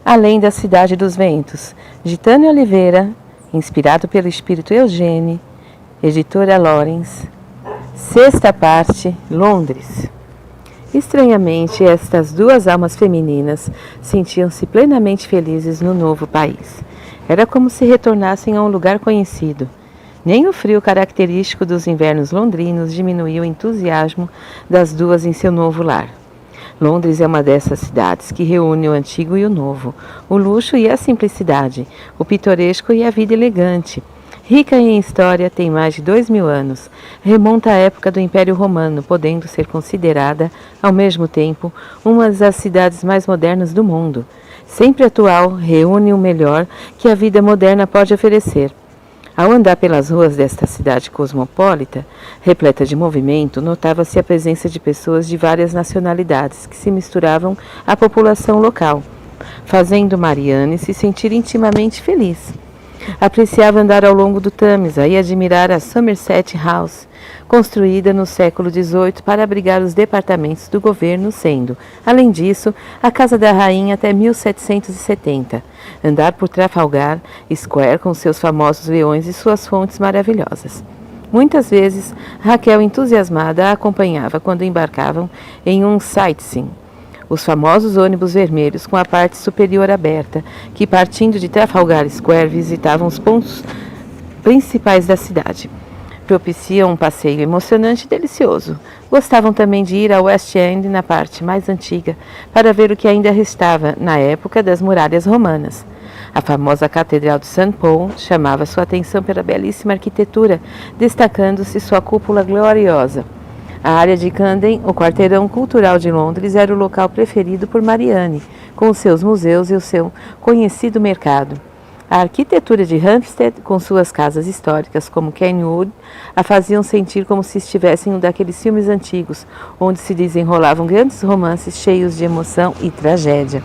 Além da Cidade dos Ventos, de Tânia Oliveira, inspirado pelo espírito Eugênio, editora Lawrence. Sexta parte, Londres. Estranhamente, estas duas almas femininas sentiam-se plenamente felizes no novo país. Era como se retornassem a um lugar conhecido. Nem o frio característico dos invernos londrinos diminuiu o entusiasmo das duas em seu novo lar. Londres é uma dessas cidades que reúne o antigo e o novo, o luxo e a simplicidade, o pitoresco e a vida elegante. Rica em história, tem mais de 2000 anos. Remonta à época do Império Romano, podendo ser considerada, ao mesmo tempo, uma das cidades mais modernas do mundo. Sempre atual, reúne o melhor que a vida moderna pode oferecer. Ao andar pelas ruas desta cidade cosmopolita, repleta de movimento, notava-se a presença de pessoas de várias nacionalidades que se misturavam à população local, fazendo Marianne se sentir intimamente feliz. Apreciava andar ao longo do Tâmisa e admirar a Somerset House, construída no século XVIII para abrigar os departamentos do governo, sendo, além disso, a Casa da Rainha até 1770. Andar por Trafalgar Square com seus famosos leões e suas fontes maravilhosas. Muitas vezes, Raquel, entusiasmada, a acompanhava quando embarcavam em um sightseeing. Os famosos ônibus vermelhos com a parte superior aberta, que partindo de Trafalgar Square visitavam os pontos principais da cidade. Propiciam um passeio emocionante e delicioso. Gostavam também de ir ao West End, na parte mais antiga, para ver o que ainda restava, na época das muralhas romanas. A famosa Catedral de St. Paul chamava sua atenção pela belíssima arquitetura, destacando-se sua cúpula gloriosa. A área de Camden, o quarteirão cultural de Londres, era o local preferido por Marianne, com os seus museus e o seu conhecido mercado. A arquitetura de Hampstead, com suas casas históricas como Kenwood, a faziam sentir como se estivessem em um daqueles filmes antigos, onde se desenrolavam grandes romances cheios de emoção e tragédia.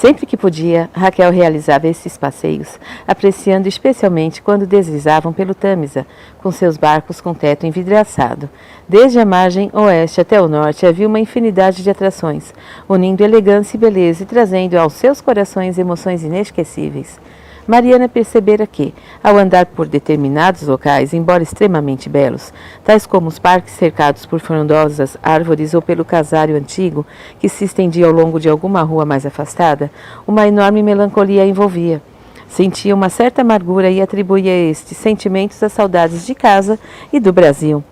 Sempre que podia, Raquel realizava esses passeios, apreciando especialmente quando deslizavam pelo Tâmisa, com seus barcos com teto envidraçado. Desde a margem oeste até o norte havia uma infinidade de atrações, unindo elegância e beleza e trazendo aos seus corações emoções inesquecíveis. Mariana percebera que, ao andar por determinados locais, embora extremamente belos, tais como os parques cercados por frondosas árvores ou pelo casário antigo, que se estendia ao longo de alguma rua mais afastada, uma enorme melancolia a envolvia. Sentia uma certa amargura e atribuía estes sentimentos às saudades de casa e do Brasil.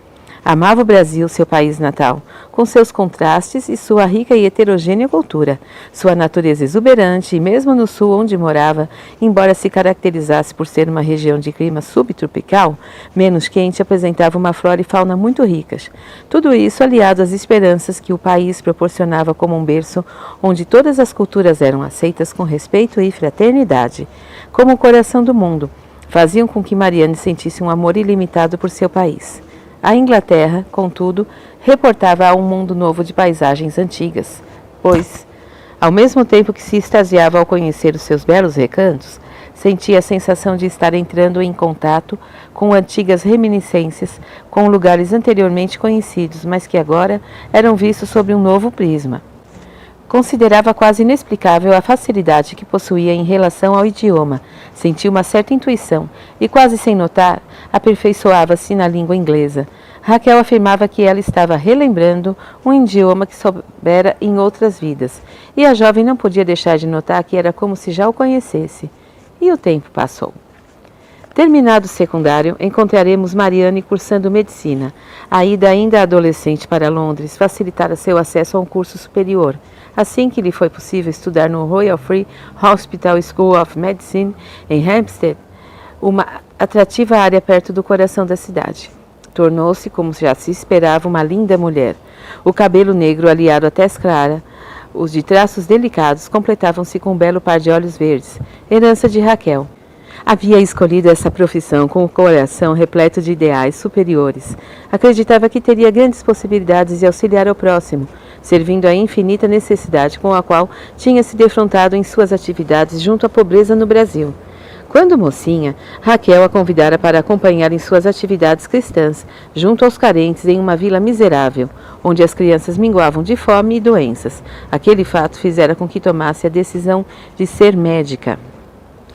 Amava o Brasil, seu país natal, com seus contrastes e sua rica e heterogênea cultura, sua natureza exuberante e mesmo no sul onde morava, embora se caracterizasse por ser uma região de clima subtropical, menos quente, apresentava uma flora e fauna muito ricas. Tudo isso aliado às esperanças que o país proporcionava como um berço onde todas as culturas eram aceitas com respeito e fraternidade, como o coração do mundo, faziam com que Marianne sentisse um amor ilimitado por seu país. A Inglaterra, contudo, reportava a um mundo novo de paisagens antigas, pois, ao mesmo tempo que se extasiava ao conhecer os seus belos recantos, sentia a sensação de estar entrando em contato com antigas reminiscências, com lugares anteriormente conhecidos, mas que agora eram vistos sob um novo prisma. Considerava quase inexplicável a facilidade que possuía em relação ao idioma. Sentia uma certa intuição e, quase sem notar, aperfeiçoava-se na língua inglesa. Raquel afirmava que ela estava relembrando um idioma que soubera em outras vidas, e a jovem não podia deixar de notar que era como se já o conhecesse. E o tempo passou. Terminado o secundário, encontraremos Marianne cursando medicina. A ida ainda adolescente para Londres facilitara seu acesso a um curso superior. Assim que lhe foi possível estudar no Royal Free Hospital School of Medicine, em Hampstead, uma atrativa área perto do coração da cidade. Tornou-se, como já se esperava, uma linda mulher. O cabelo negro aliado à tez clara, os de traços delicados, completavam-se com um belo par de olhos verdes, herança de Raquel. Havia escolhido essa profissão com o coração repleto de ideais superiores. Acreditava que teria grandes possibilidades de auxiliar ao próximo, servindo à infinita necessidade com a qual tinha se defrontado em suas atividades junto à pobreza no Brasil. Quando mocinha, Raquel a convidara para acompanhar em suas atividades cristãs, junto aos carentes em uma vila miserável, onde as crianças minguavam de fome e doenças. Aquele fato fizera com que tomasse a decisão de ser médica.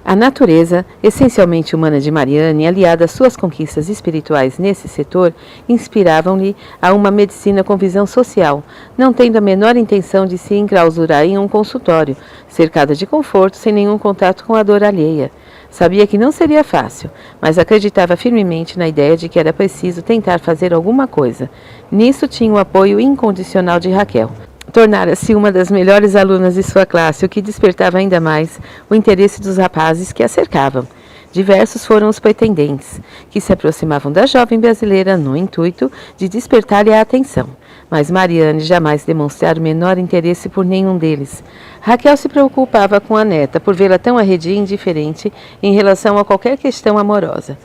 A natureza, essencialmente humana de Mariane, aliada às suas conquistas espirituais nesse setor, inspiravam-lhe a uma medicina com visão social, não tendo a menor intenção de se enclausurar em um consultório, cercada de conforto, sem nenhum contato com a dor alheia. Sabia que não seria fácil, mas acreditava firmemente na ideia de que era preciso tentar fazer alguma coisa. Nisso tinha o apoio incondicional de Raquel. Tornara-se uma das melhores alunas de sua classe, o que despertava ainda mais o interesse dos rapazes que a cercavam. Diversos foram os pretendentes, que se aproximavam da jovem brasileira no intuito de despertar-lhe a atenção. Mas Mariane jamais demonstrara o menor interesse por nenhum deles. Raquel se preocupava com a neta, por vê-la tão arredia e indiferente em relação a qualquer questão amorosa.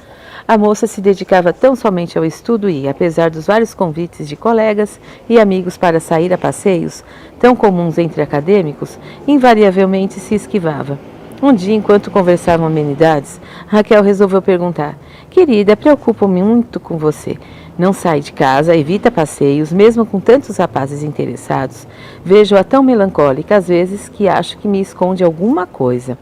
A moça se dedicava tão somente ao estudo e, apesar dos vários convites de colegas e amigos para sair a passeios, tão comuns entre acadêmicos, invariavelmente se esquivava. Um dia, enquanto conversavam amenidades, Raquel resolveu perguntar: "Querida, preocupo-me muito com você. Não sai de casa, evita passeios, mesmo com tantos rapazes interessados. Vejo-a tão melancólica às vezes que acho que me esconde alguma coisa."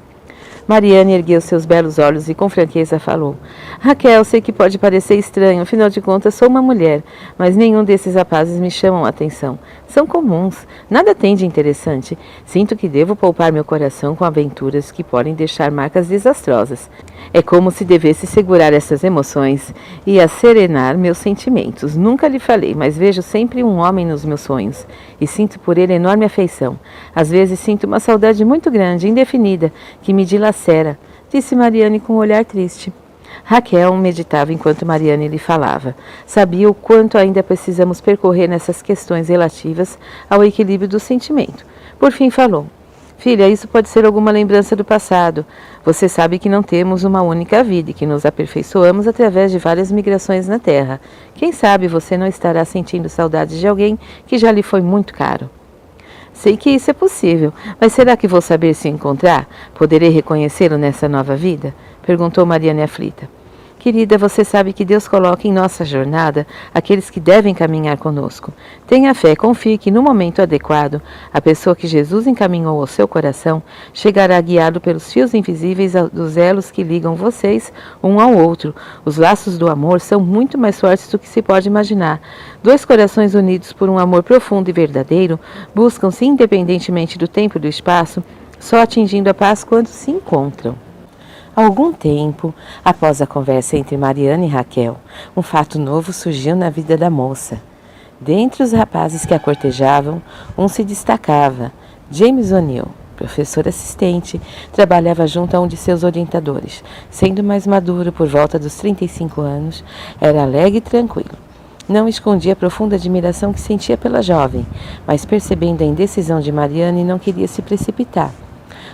Mariane ergueu seus belos olhos e com franqueza falou: "Raquel, sei que pode parecer estranho, afinal de contas sou uma mulher, mas nenhum desses rapazes me chamam a atenção. São comuns, nada tem de interessante. Sinto que devo poupar meu coração com aventuras que podem deixar marcas desastrosas. É como se devesse segurar essas emoções e acerenar meus sentimentos. Nunca lhe falei, mas vejo sempre um homem nos meus sonhos e sinto por ele enorme afeição. Às vezes sinto uma saudade muito grande, indefinida, que me dilacera", disse Mariane com um olhar triste. Raquel meditava enquanto Mariane lhe falava. Sabia o quanto ainda precisamos percorrer nessas questões relativas ao equilíbrio do sentimento. Por fim falou: "Filha, isso pode ser alguma lembrança do passado. Você sabe que não temos uma única vida e que nos aperfeiçoamos através de várias migrações na Terra. Quem sabe você não estará sentindo saudade de alguém que já lhe foi muito caro." "Sei que isso é possível, mas será que vou saber se encontrar? Poderei reconhecê-lo nessa nova vida?" perguntou Mariane aflita. "Querida, você sabe que Deus coloca em nossa jornada aqueles que devem caminhar conosco. Tenha fé, confie que no momento adequado, a pessoa que Jesus encaminhou ao seu coração chegará guiado pelos fios invisíveis dos elos que ligam vocês um ao outro. Os laços do amor são muito mais fortes do que se pode imaginar. Dois corações unidos por um amor profundo e verdadeiro buscam-se independentemente do tempo e do espaço, só atingindo a paz quando se encontram." Algum tempo após a conversa entre Mariane e Raquel, um fato novo surgiu na vida da moça. Dentre os rapazes que a cortejavam, um se destacava: James O'Neill, professor assistente, trabalhava junto a um de seus orientadores. Sendo mais maduro, por volta dos 35 anos, era alegre e tranquilo. Não escondia a profunda admiração que sentia pela jovem, mas percebendo a indecisão de Mariane, não queria se precipitar.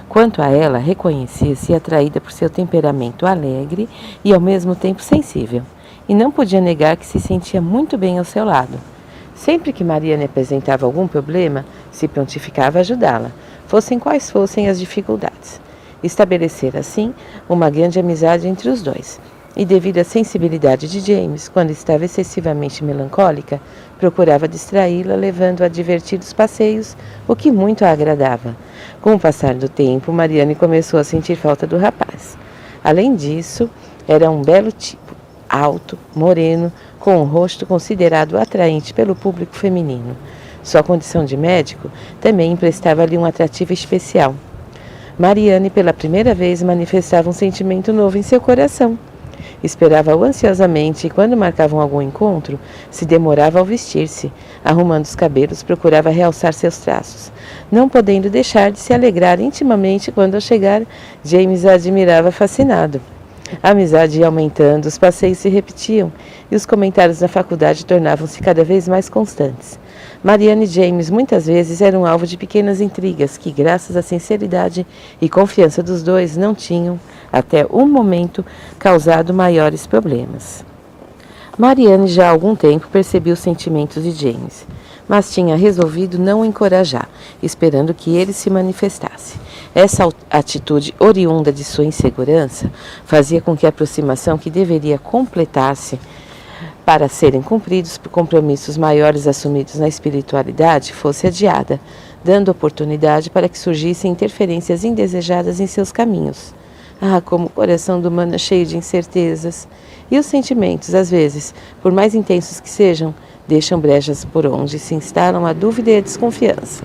Quanto a ela, reconhecia-se atraída por seu temperamento alegre e ao mesmo tempo sensível, e não podia negar que se sentia muito bem ao seu lado. Sempre que Mariane apresentava algum problema, se prontificava a ajudá-la, fossem quais fossem as dificuldades. Estabelecera, assim, uma grande amizade entre os dois. E devido à sensibilidade de James, quando estava excessivamente melancólica, procurava distraí-la, levando-a a divertidos passeios, o que muito a agradava. Com o passar do tempo, Mariane começou a sentir falta do rapaz. Além disso, era um belo tipo, alto, moreno, com um rosto considerado atraente pelo público feminino. Sua condição de médico também emprestava-lhe um atrativo especial. Mariane, pela primeira vez, manifestava um sentimento novo em seu coração. Esperava-o ansiosamente e, quando marcavam algum encontro, se demorava ao vestir-se. Arrumando os cabelos, procurava realçar seus traços. Não podendo deixar de se alegrar intimamente quando, ao chegar, James a admirava fascinado. A amizade ia aumentando, os passeios se repetiam e os comentários na faculdade tornavam-se cada vez mais constantes. Mariane e James muitas vezes eram alvo de pequenas intrigas que, graças à sinceridade e confiança dos dois, não tinham, até o momento, causado maiores problemas. Mariane já há algum tempo percebia os sentimentos de James, mas tinha resolvido não o encorajar, esperando que ele se manifestasse. Essa atitude oriunda de sua insegurança fazia com que a aproximação que deveria completar-se para serem cumpridos por compromissos maiores assumidos na espiritualidade, fosse adiada, dando oportunidade para que surgissem interferências indesejadas em seus caminhos. Ah, como o coração do humano é cheio de incertezas! E os sentimentos, às vezes, por mais intensos que sejam, deixam brechas por onde se instalam a dúvida e a desconfiança.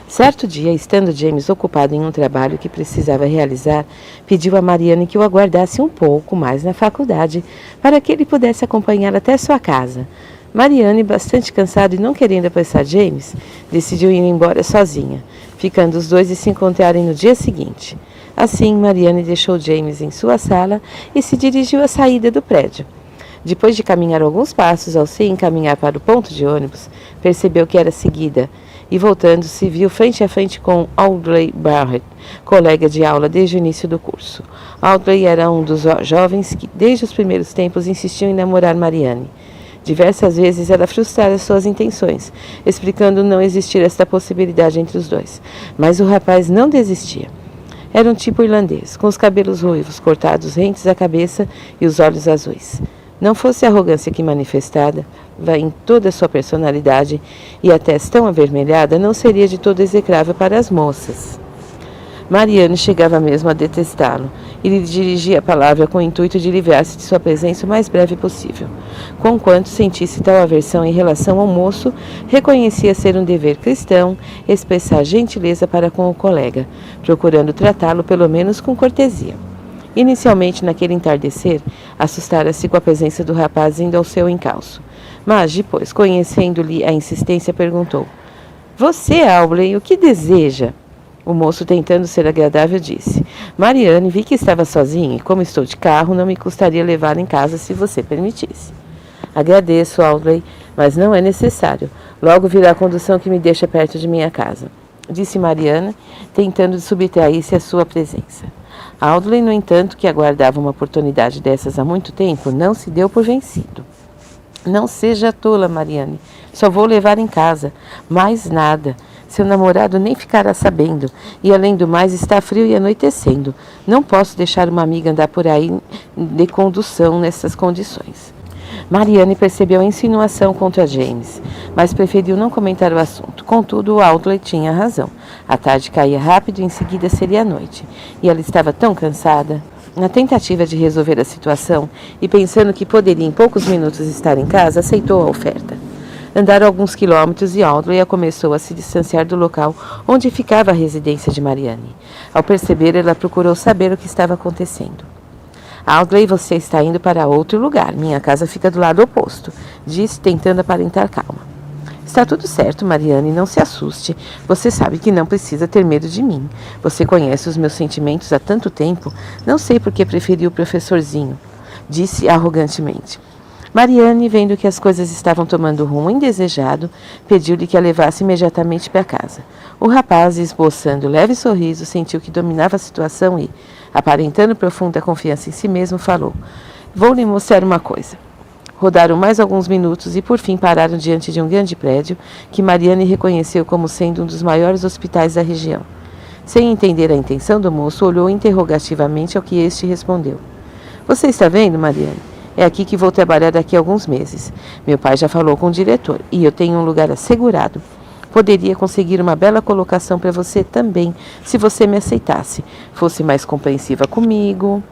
Certo dia, estando James ocupado em um trabalho que precisava realizar, pediu a Mariane que o aguardasse um pouco mais na faculdade, para que ele pudesse acompanhá-la até sua casa. Mariane, bastante cansada e não querendo apressar James, decidiu ir embora sozinha, ficando os dois de se encontrarem no dia seguinte. Assim, Mariane deixou James em sua sala e se dirigiu à saída do prédio. Depois de caminhar alguns passos ao se encaminhar para o ponto de ônibus, percebeu que era seguida e, voltando-se, viu frente a frente com Audley Barrett, colega de aula desde o início do curso. Audley era um dos jovens que, desde os primeiros tempos, insistiam em namorar Mariane. Diversas vezes ela frustrara suas intenções, explicando não existir esta possibilidade entre os dois. Mas o rapaz não desistia. Era um tipo irlandês, com os cabelos ruivos, cortados rentes à cabeça e os olhos azuis. Não fosse a arrogância que manifestava em toda a sua personalidade e a tez tão avermelhada, não seria de todo execrável para as moças. Mariane chegava mesmo a detestá-lo e lhe dirigia a palavra com o intuito de livrar-se de sua presença o mais breve possível. Conquanto sentisse tal aversão em relação ao moço, reconhecia ser um dever cristão expressar gentileza para com o colega, procurando tratá-lo pelo menos com cortesia. Inicialmente, naquele entardecer, assustara-se com a presença do rapaz indo ao seu encalço. Mas, depois, conhecendo-lhe a insistência, perguntou: "Você, Audley, o que deseja?" O moço, tentando ser agradável, disse: "Mariane, vi que estava sozinha e, como estou de carro, não me custaria levá-la em casa se você permitisse." "Agradeço, Audley, mas não é necessário. Logo virá a condução que me deixa perto de minha casa", disse Mariane, tentando subtrair-se à sua presença. Audley, no entanto, que aguardava uma oportunidade dessas há muito tempo, não se deu por vencido. "Não seja tola, Mariane. Só vou levar em casa. Mais nada. Seu namorado nem ficará sabendo. E, além do mais, está frio e anoitecendo. Não posso deixar uma amiga andar por aí de condução nessas condições." Mariane percebeu a insinuação contra James, mas preferiu não comentar o assunto. Contudo, Audley tinha razão. A tarde caía rápido e em seguida seria a noite. E ela estava tão cansada. Na tentativa de resolver a situação e pensando que poderia em poucos minutos estar em casa, aceitou a oferta. Andaram alguns quilômetros e Audley começou a se distanciar do local onde ficava a residência de Mariane. Ao perceber, ela procurou saber o que estava acontecendo. "Audley, você está indo para outro lugar. Minha casa fica do lado oposto", disse, tentando aparentar calma. "Está tudo certo, Mariane, não se assuste. Você sabe que não precisa ter medo de mim. Você conhece os meus sentimentos há tanto tempo. Não sei por que preferiu o professorzinho", disse arrogantemente. Mariane, vendo que as coisas estavam tomando rumo indesejado, pediu-lhe que a levasse imediatamente para casa. O rapaz, esboçando leve sorriso, sentiu que dominava a situação e, aparentando profunda confiança em si mesmo, falou: "Vou lhe mostrar uma coisa." Rodaram mais alguns minutos e, por fim, pararam diante de um grande prédio que Mariane reconheceu como sendo um dos maiores hospitais da região. Sem entender a intenção do moço, olhou interrogativamente ao que este respondeu: "Você está vendo, Mariane? É aqui que vou trabalhar daqui a alguns meses. Meu pai já falou com o diretor e eu tenho um lugar assegurado. Poderia conseguir uma bela colocação para você também, se você me aceitasse, fosse mais compreensiva comigo."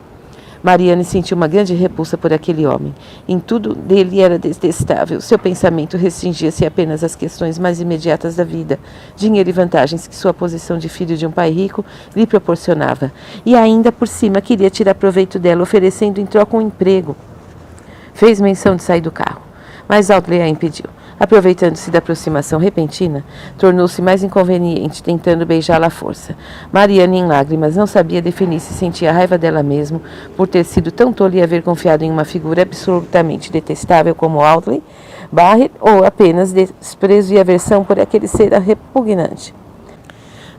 Mariane sentiu uma grande repulsa por aquele homem. Em tudo dele era detestável. Seu pensamento restringia-se apenas às questões mais imediatas da vida, dinheiro e vantagens que sua posição de filho de um pai rico lhe proporcionava. E ainda por cima queria tirar proveito dela, oferecendo em troca um emprego. Fez menção de sair do carro, mas Audley a impediu. Aproveitando-se da aproximação repentina, tornou-se mais inconveniente, tentando beijá-la à força. Mariane, em lágrimas, não sabia definir se sentia raiva dela mesma por ter sido tão tola e haver confiado em uma figura absolutamente detestável como Audley Barrett, ou apenas desprezo e aversão por aquele ser repugnante.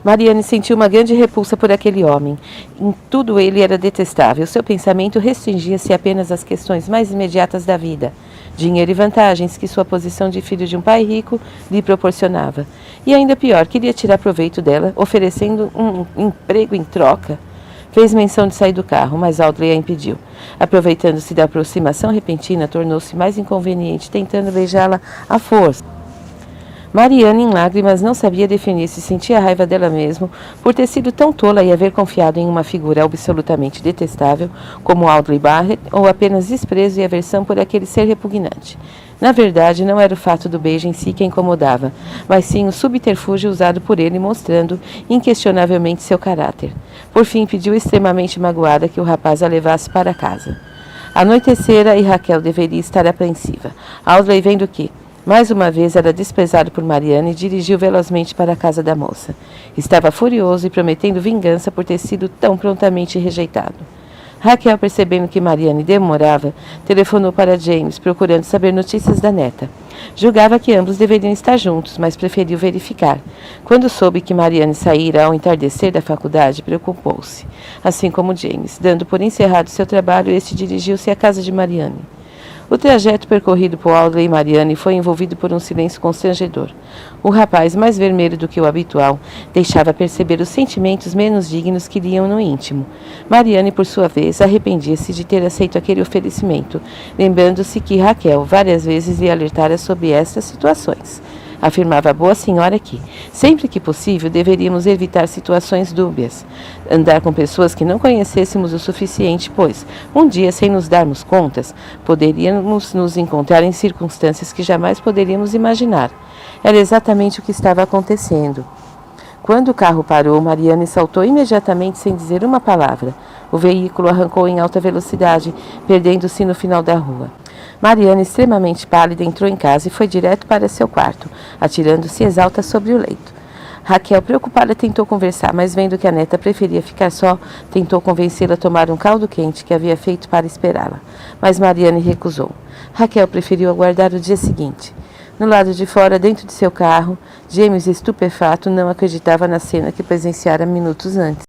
Mariane sentiu uma grande repulsa por aquele homem. Em tudo ele era detestável. Seu pensamento restringia-se apenas às questões mais imediatas da vida, dinheiro e vantagens que sua posição de filho de um pai rico lhe proporcionava. E ainda pior, queria tirar proveito dela, oferecendo um emprego em troca. Fez menção de sair do carro, mas Audrey a impediu. Aproveitando-se da aproximação repentina, tornou-se mais inconveniente, tentando beijá-la à força. Mariana, em lágrimas, não sabia definir se sentia raiva dela mesma por ter sido tão tola e haver confiado em uma figura absolutamente detestável como Audrey Barrett, ou apenas desprezo e aversão por aquele ser repugnante. Na verdade, não era o fato do beijo em si que a incomodava, mas sim o subterfúgio usado por ele, mostrando inquestionavelmente seu caráter. Por fim, pediu extremamente magoada que o rapaz a levasse para casa. Anoitecera e Raquel deveria estar apreensiva. Audrey, vendo que mais uma vez era desprezado por Mariana, e dirigiu velozmente para a casa da moça. Estava furioso e prometendo vingança por ter sido tão prontamente rejeitado. Raquel, percebendo que Mariana demorava, telefonou para James, procurando saber notícias da neta. Julgava que ambos deveriam estar juntos, mas preferiu verificar. Quando soube que Mariana saíra ao entardecer da faculdade, preocupou-se, assim como James. Dando por encerrado seu trabalho, este dirigiu-se à casa de Mariana. O trajeto percorrido por Audrey e Mariana foi envolvido por um silêncio constrangedor. O rapaz, mais vermelho do que o habitual, deixava perceber os sentimentos menos dignos que liam no íntimo. Mariana, por sua vez, arrependia-se de ter aceito aquele oferecimento, lembrando-se que Raquel várias vezes lhe alertara sobre estas situações. Afirmava a boa senhora que, sempre que possível, deveríamos evitar situações dúbias. Andar com pessoas que não conhecêssemos o suficiente, pois, um dia, sem nos darmos contas, poderíamos nos encontrar em circunstâncias que jamais poderíamos imaginar. Era exatamente o que estava acontecendo. Quando o carro parou, Mariana saltou imediatamente sem dizer uma palavra. O veículo arrancou em alta velocidade, perdendo-se no final da rua. Mariana, extremamente pálida, entrou em casa e foi direto para seu quarto, atirando-se exausta sobre o leito. Raquel, preocupada, tentou conversar, mas vendo que a neta preferia ficar só, tentou convencê-la a tomar um caldo quente que havia feito para esperá-la. Mas Mariana recusou. Raquel preferiu aguardar o dia seguinte. No lado de fora, dentro de seu carro, James, estupefato, não acreditava na cena que presenciara minutos antes.